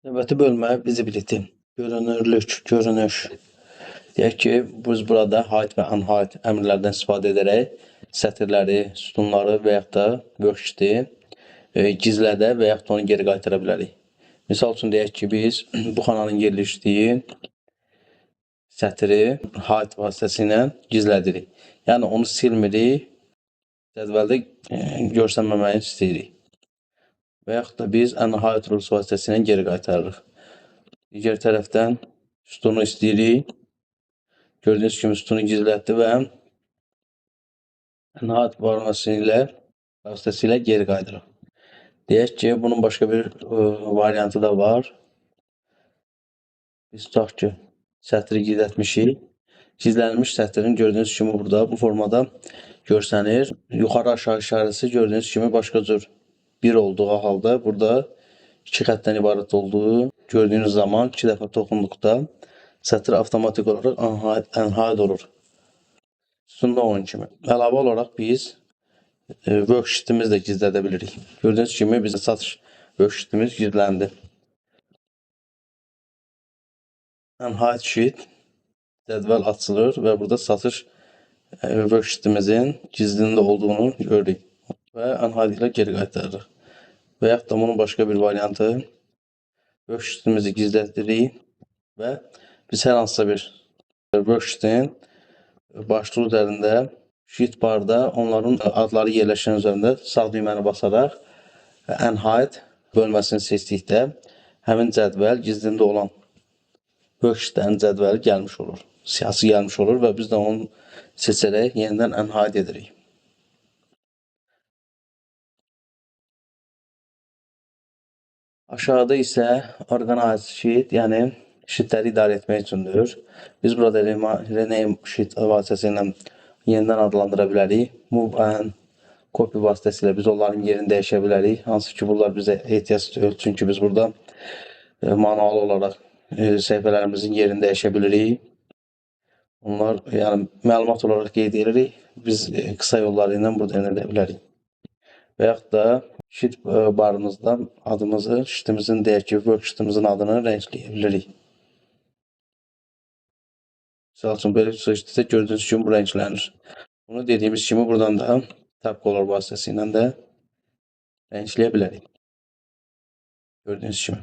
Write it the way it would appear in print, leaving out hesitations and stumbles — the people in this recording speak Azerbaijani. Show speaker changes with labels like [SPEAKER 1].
[SPEAKER 1] Növbəti bölmə visibility, görünürlük, görünüş. Deyək ki, biz burada hide və unhide əmrlərdən istifadə edərək sətirləri, sütunları və yaxud da worksheet'i gizlədə və yaxud da onu geri qaytara bilərik. Misal üçün deyək ki, biz bu xananın yerləşdiyi sətiri hide vasitəsilə gizlədirik. Yəni onu silmirik, cədvəldə görsənməməyini istəyirik. Və yaxud da biz unhide rules vasitəsilə geri qaytarırıq. Digər tərəfdən sütunu istəyirik. Gördüyünüz kimi sütunu gizlətdi və unhide vasitəsilə geri qaytarırıq. Deyək ki, bunun başqa bir variantı da var. Biz tutaq ki, sətri gizlətmişik. Gizlənmiş sətrin gördüyünüz kimi burada bu formada görsənir. Yuxarı aşağı işarəsi gördüyünüz kimi başqa cür bir olduğu halda burada iki xətdən ibarət olduğu gördüyünüz zaman 2 dəfə toxunduqda sətr avtomatik olaraq unhide olur. Sütunda onun kimi. Əlavə olaraq biz worksheet'imizi də gizlədə bilirik. Gördüyünüz kimi bizim satış worksheet'imiz gizləndi. Unhide sheet cədvəl açılır və burada satış worksheet'imizin gizlində olduğunu görürük və unhide ilə geri qaytarırıq. Və yaxud da bunun başqa bir variantı worksheet'imizi gizlədirik və biz hər hansısa bir worksheet'in başlığı üzərində sheet barda onların adları yerləşən üzərində sağ düyməni basaraq unhide bölməsini seçdikdə həmin cədvəl gizlində olan worksheet'lərin cədvəli gəlmiş olur. Siyahısı gəlmiş olur və biz də onu seçərək yenidən unhide edirik. Aşağıda isə organize sheet, yəni sheetləri idarə etmək üçündür. Biz burada rename sheet vasitəsilə yenidən adlandıra bilərik. Move and copy vasitəsilə biz onların yerini dəyişə bilərik. Hansı ki, bunlar bizə ehtiyac deyil. Çünki biz burada manual olaraq səhifələrimizin yerini dəyişə bilirik. Onlar, yəni məlumat olaraq qeyd edirik. Biz qısa yolları ilə burada əldə edə bilərik. Və yaxud da sheet barımızdan adımızı, sheetimizin deyək ki, worksheetimizin adını rəngləyə bilirik. Misal üçün, belə seçdikdə gördüyünüz kimi bu rənglənir. Bunu dediyimiz kimi buradan da tab color vasitəsilə də rəngləyə bilərik. Gördüyünüz kimi.